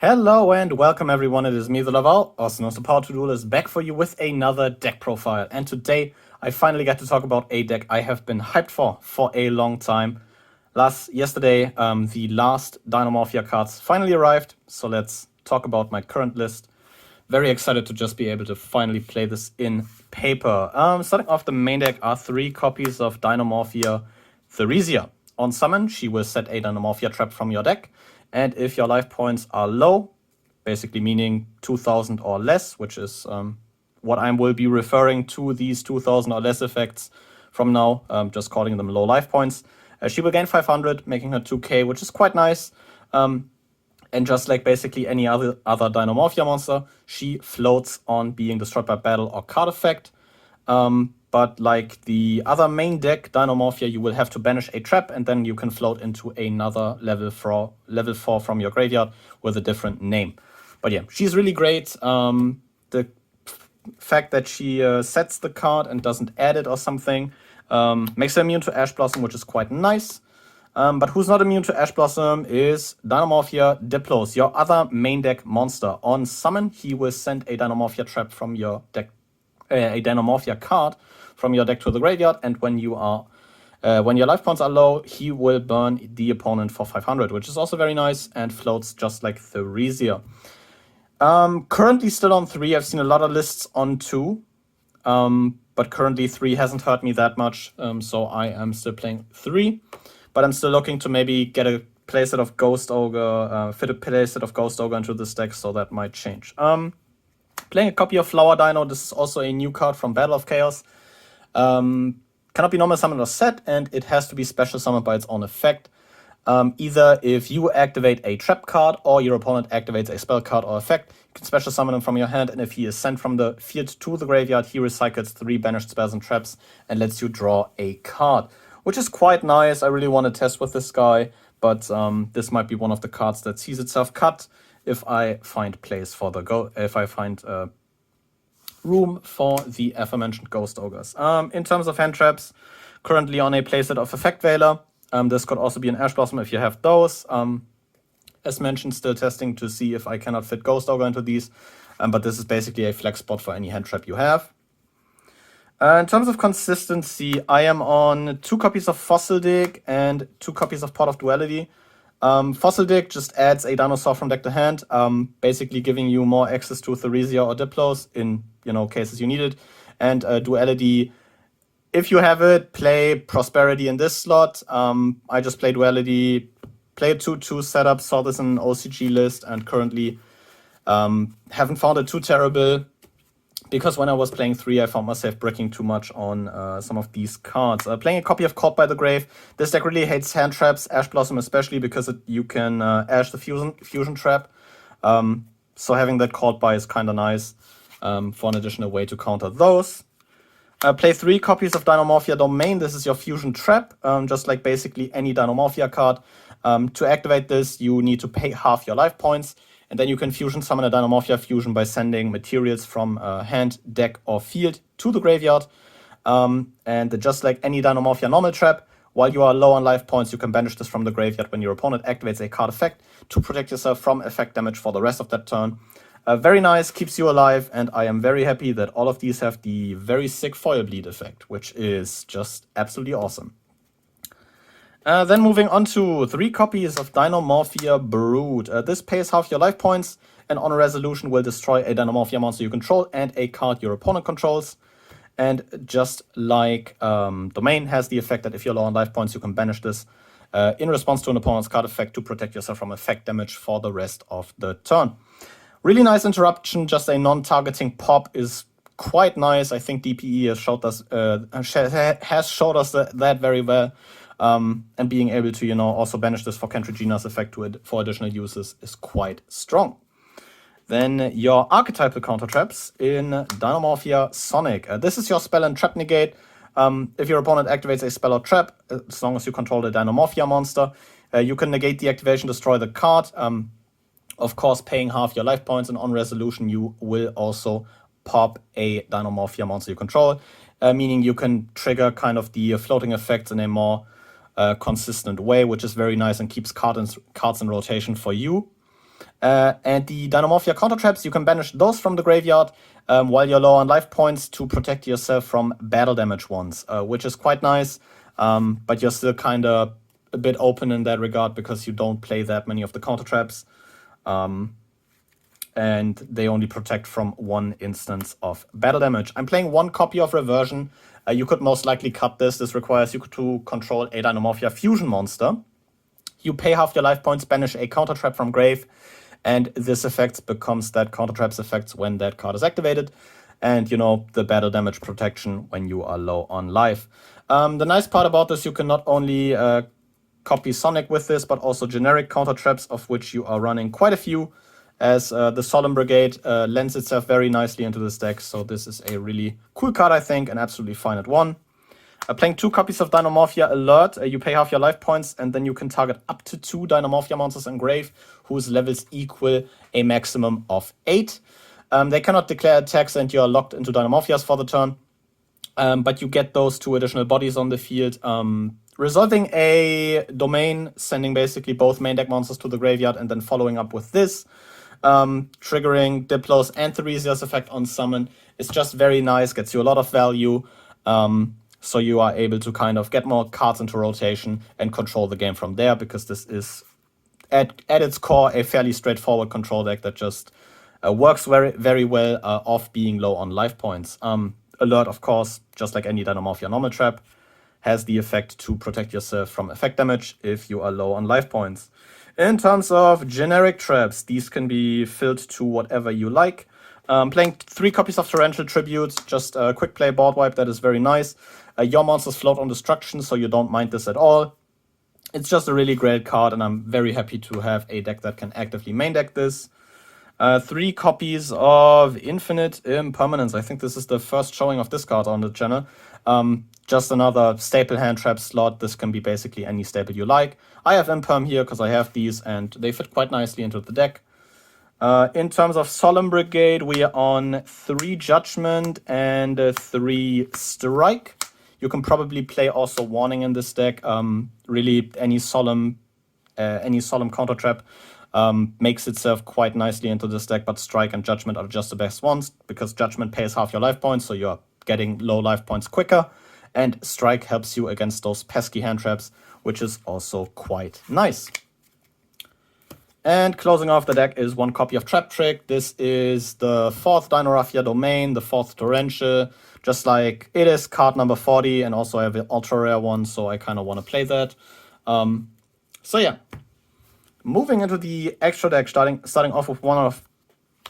Hello and welcome everyone, it is me, the Laval, also known as the Power To Do List, back for you with another deck profile. And today I finally get to talk about a deck I have been hyped for a long time. Yesterday, the last Dinomorphia cards finally arrived, so let's talk about my current list. Very excited to just be able to finally play this in paper. Starting off the main deck are 3 copies of Dinomorphia Theresia. On summon, she will set a Dinomorphia trap from your deck. And if your life points are low, basically meaning 2,000 or less, which is what I will be referring to these 2,000 or less effects from now, just calling them low life points, she will gain 500, making her 2k, which is quite nice. And just like basically any other Dinomorphia monster, she floats on being destroyed by battle or card effect. But like the other main deck, Dinomorphia, you will have to banish a trap, and then you can float into another level 4 from your graveyard with a different name. But yeah, she's really great. The fact that she sets the card and doesn't add it or something makes her immune to Ash Blossom, which is quite nice. But who's not immune to Ash Blossom is Dinomorphia Diplos, your other main deck monster. On summon, he will send a Dinomorphia trap from your deck, a Dinomorphia card from your deck to the graveyard, and when your life points are low, he will burn the opponent for 500, which is also very nice and floats just like Theresia. Currently still on 3. I've seen a lot of lists on 2, but currently 3 hasn't hurt me that much, so I am still playing 3. But I'm still looking to maybe get a playset of Ghost Ogre, fit a playset of Ghost Ogre into this deck, so that might change. Playing a copy of Flower Dino. This is also a new card from Battle of Chaos. Cannot be normal summoned or set, and it has to be special summoned by its own effect. Either if you activate a trap card or your opponent activates a spell card or effect, you can special summon him from your hand, and if he is sent from the field to the graveyard, he recycles 3 banished spells and traps and lets you draw a card, which is quite nice. I really want to test with this guy, but this might be one of the cards that sees itself cut if I find place for if I find room for the aforementioned Ghost Ogres. In terms of hand traps, currently on a playset of Effect Veiler. This could also be an Ash Blossom if you have those. As mentioned, still testing to see if I cannot fit Ghost Ogre into these, but this is basically a flex spot for any hand trap you have. In terms of consistency, I am on 2 copies of Fossil Dig and 2 copies of Pot of Duality. Fossil Dig just adds a dinosaur from deck to hand, basically giving you more access to Theresia or Diplos in cases you need it. And Duality, if you have it, play Prosperity in this slot. I just play Duality, play a 2/2 setup, saw this in an OCG list, and currently haven't found it too terrible. Because when I was playing 3, I found myself bricking too much on some of these cards. Playing a copy of Caught by the Grave. This deck really hates hand traps, Ash Blossom especially, because you can Ash the fusion trap. So having that caught by is kind of nice for an additional way to counter those. Play 3 copies of Dinomorphia Domain. This is your fusion trap, just like basically any Dinomorphia card. To activate this, you need to pay half your life points. And then you can fusion summon a Dinomorphia fusion by sending materials from hand, deck, or field to the graveyard. And just like any Dinomorphia normal trap, while you are low on life points, you can banish this from the graveyard when your opponent activates a card effect to protect yourself from effect damage for the rest of that turn. Very nice, keeps you alive, and I am very happy that all of these have the very sick foil bleed effect, which is just absolutely awesome. Then moving on to 3 copies of Dinomorphia Brood. This pays half your life points, and on a resolution will destroy a Dinomorphia monster you control and a card your opponent controls. And just like Domain has the effect that if you're low on life points, you can banish this in response to an opponent's card effect to protect yourself from effect damage for the rest of the turn. Really nice interruption, just a non-targeting pop is quite nice. I think DPE has showed us that very well. And being able to, also banish this for Kentregina's effect for additional uses is quite strong. Then your archetypal counter traps in Dinomorphia Sonic. This is your spell and trap negate. If your opponent activates a spell or trap, as long as you control the Dinomorphia monster, you can negate the activation, destroy the card. Of course, paying half your life points, and on resolution, you will also pop a Dinomorphia monster you control, meaning you can trigger kind of the floating effects in a more consistent way, which is very nice and keeps cards in rotation for you. And the Dinomorphia counter traps, you can banish those from the graveyard while you're low on life points to protect yourself from battle damage ones, which is quite nice. But you're still kind of a bit open in that regard because you don't play that many of the counter traps. And they only protect from one instance of battle damage. I'm playing one copy of Reversion. You could most likely cut this. This requires you to control a Dinomorphia fusion monster. You pay half your life points, banish a counter trap from grave, and this effect becomes that counter trap's effects when that card is activated. And, you know, the battle damage protection when you are low on life. The nice part about this, you can not only copy Sonic with this, but also generic counter traps, of which you are running quite a few, as the Solemn Brigade lends itself very nicely into this deck. So this is a really cool card, I think, and absolutely fine at 1. Playing 2 copies of Dinomorphia Alert, you pay half your life points, and then you can target up to 2 Dinomorphia monsters in grave, whose levels equal a maximum of 8. They cannot declare attacks, and you are locked into Dinomorphias for the turn. But you get those 2 additional bodies on the field, resolving a domain, sending basically both main deck monsters to the graveyard, and then following up with this, triggering Diplos and Theresia's effect on summon. It's just very nice, gets you a lot of value. So you are able to kind of get more cards into rotation and control the game from there, because this is, at its core, a fairly straightforward control deck that just works very, very well off being low on life points. Alert, of course, just like any Dinomorphia normal trap, has the effect to protect yourself from effect damage if you are low on life points. In terms of generic traps, these can be filled to whatever you like. Playing 3 copies of Tarantella Tribute, just a quick play board wipe, that is very nice. Your monsters float on destruction, so you don't mind this at all. It's just a really great card, and I'm very happy to have a deck that can actively main deck this. 3 copies of Infinite Impermanence. I think this is the first showing of this card on the channel. Just another staple hand trap slot. This can be basically any staple you like. I have Imperm here because I have these, and they fit quite nicely into the deck. In terms of Solemn Brigade, we are on 3 Judgment and 3 Strike. You can probably play also Warning in this deck. Really, any solemn counter trap makes itself quite nicely into this deck, but Strike and Judgment are just the best ones, because Judgment pays half your life points, so you're getting low life points quicker, and Strike helps you against those pesky hand traps, which is also quite nice. And closing off the deck is 1 copy of Trap Trick. This is the 4th Dinomorphia domain, the 4th Torrential. Just like it is card number 40, and also I have an ultra rare one, so I kind of want to play that. So yeah, moving into the extra deck, starting off with one of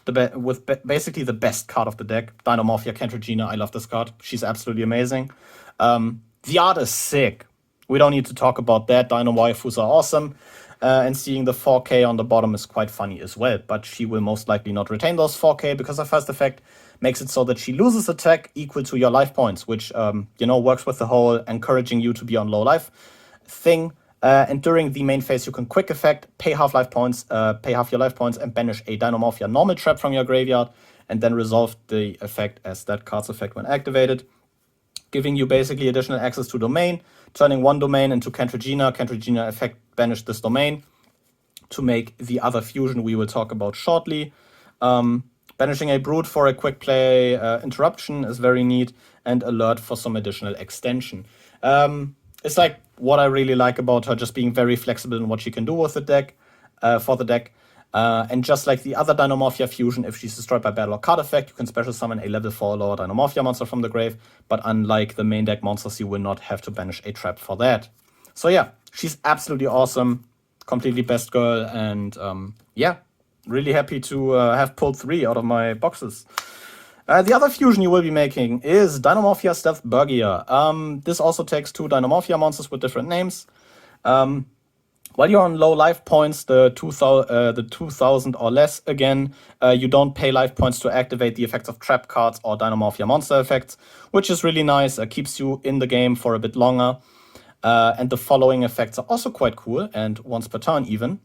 the basically the best card of the deck, Dinomorphia Kentregina. I love this card. She's absolutely amazing. The art is sick. We don't need to talk about that. Dino waifus are awesome. And seeing the 4K on the bottom is quite funny as well. But she will most likely not retain those 4K, because her first effect makes it so that she loses attack equal to your life points, which, works with the whole encouraging you to be on low life thing. And during the main phase, you can quick effect, pay half your life points, and banish a Dinomorphia normal trap from your graveyard, and then resolve the effect as that card's effect when activated, giving you basically additional access to domain, turning 1 domain into Kentregina. Kentregina effect banish this domain to make the other fusion we will talk about shortly. Banishing a Brute for a quick play interruption is very neat, and Alert for some additional extension. It's like what I really like about her, just being very flexible in what she can do with the deck, for the deck. And just like the other Dinomorphia fusion, if she's destroyed by battle or card effect, you can special summon a level 4 lower Dinomorphia monster from the grave. But unlike the main deck monsters, you will not have to banish a trap for that. So yeah, she's absolutely awesome, completely best girl, and yeah, really happy to have pulled 3 out of my boxes. The other fusion you will be making is Dinomorphia Stephburgier. This also takes 2 Dinomorphia monsters with different names. While you're on low life points, the 2000 or less, again, you don't pay life points to activate the effects of trap cards or Dinomorphia monster effects, which is really nice. Keeps you in the game for a bit longer. And the following effects are also quite cool, and once per turn even.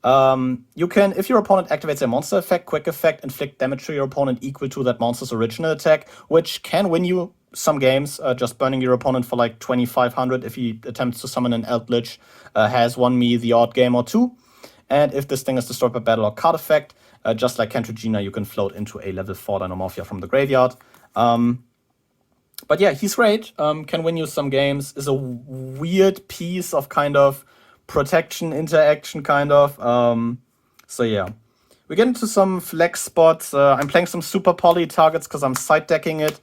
You can, if your opponent activates a monster effect, quick effect, inflict damage to your opponent equal to that monster's original attack, which can win you some games. Just burning your opponent for like 2500 if he attempts to summon an Eldritch has won me the odd game or 2. And if this thing is destroyed by battle or card effect, just like Kentregina, you can float into a level 4 Dinomorphia from the graveyard. But yeah, he's great. Can win you some games. Is a weird piece of kind of protection interaction, kind of. So yeah. We get into some flex spots. I'm playing some super poly targets because I'm side decking it.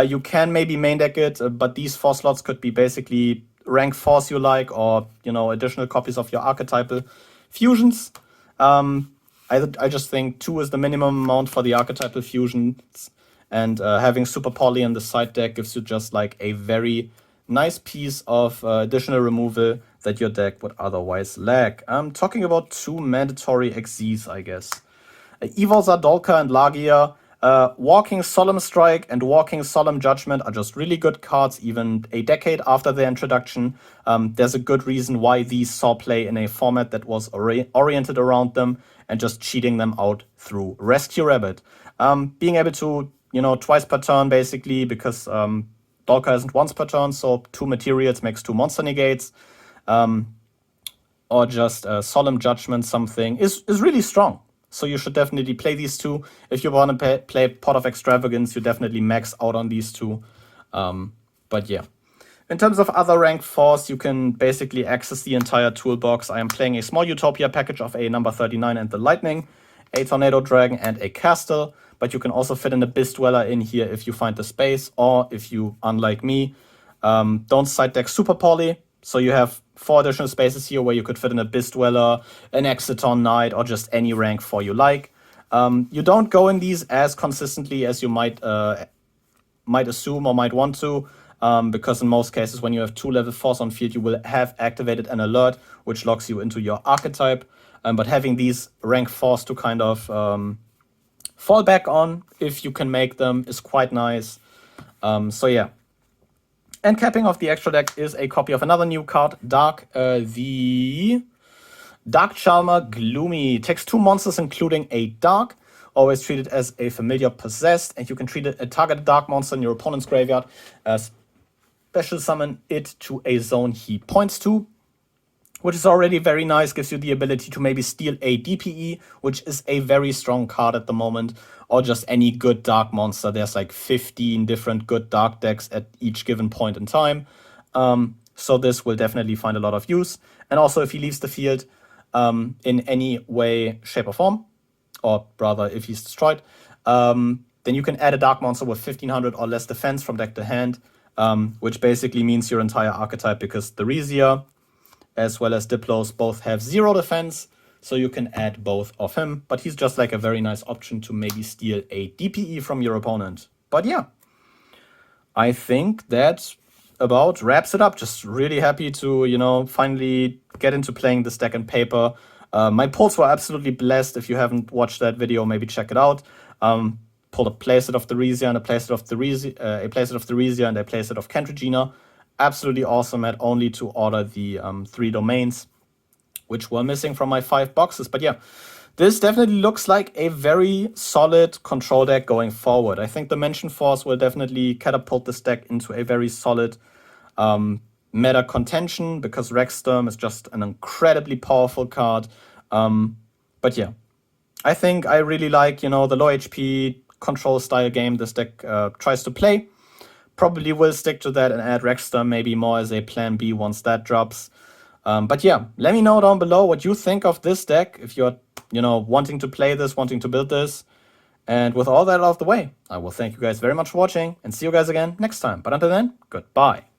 You can maybe main deck it, but these 4 slots could be basically rank 4s you like, or additional copies of your archetypal fusions. I just think 2 is the minimum amount for the archetypal fusions, and having super poly in the side deck gives you just like a very nice piece of additional removal that your deck would otherwise lack. I'm talking about 2 mandatory Xyz, I guess. Evil Zadolka and Lagia, Walking Solemn Strike and Walking Solemn Judgment are just really good cards, even a decade after their introduction. There's a good reason why these saw play in a format that was oriented around them and just cheating them out through Rescue Rabbit. Being able to, twice per turn basically, because Dolka isn't once per turn, so 2 materials makes 2 monster negates. Or just Solemn Judgment something is really strong. So you should definitely play these 2. If you want to play Pot of Extravagance, you definitely max out on these 2. But yeah. In terms of other rank 4s, you can basically access the entire toolbox. I am playing a small Utopia package of a number 39 and the Lightning, a Tornado Dragon, and a Castle. But you can also fit an Abyss Dweller in here if you find the space, or if you, unlike me, don't side deck super poly. So you have 4 additional spaces here where you could fit an Abyss Dweller, an Exciton Knight, or just any rank 4 you like. You don't go in these as consistently as you might assume or might want to, because in most cases when you have 2 level 4s on field, you will have activated an alert, which locks you into your archetype. But having these rank 4s to kind of fall back on, if you can make them, is quite nice. So yeah. And capping off the extra deck is a copy of another new card, Dark, the Dark Chalmer Gloomy. Takes 2 monsters, including a Dark. Always treat it as a familiar possessed, and you can treat it a targeted Dark monster in your opponent's graveyard. Special summon it to a zone he points to, which is already very nice. Gives you the ability to maybe steal a DPE, which is a very strong card at the moment, or just any good dark monster. There's like 15 different good dark decks at each given point in time. So this will definitely find a lot of use. And also if he leaves the field in any way, shape or form, or rather if he's destroyed, then you can add a dark monster with 1500 or less defense from deck to hand, which basically means your entire archetype, because Theresia as well as Diplos both have 0 defense, so you can add both of him. But he's just like a very nice option to maybe steal a DPE from your opponent. But yeah, I think that about wraps it up. Just really happy to, finally get into playing this deck in paper. My pulls were absolutely blessed. If you haven't watched that video, maybe check it out. Pulled a playset of Theresia and a playset of Theresia and a playset of Kentregina. Absolutely awesome. Had only to order the 3 domains, which were missing from my 5 boxes. But yeah, this definitely looks like a very solid control deck going forward. I think Dimension Force will definitely catapult this deck into a very solid meta contention, because Rexstorm is just an incredibly powerful card. But yeah, I think I really like, the low HP control style game this deck tries to play. Probably will stick to that and add Rexstorm maybe more as a plan B once that drops. But yeah, let me know down below what you think of this deck, if you're, wanting to play this, wanting to build this. And with all that out of the way, I will thank you guys very much for watching and see you guys again next time. But until then, goodbye.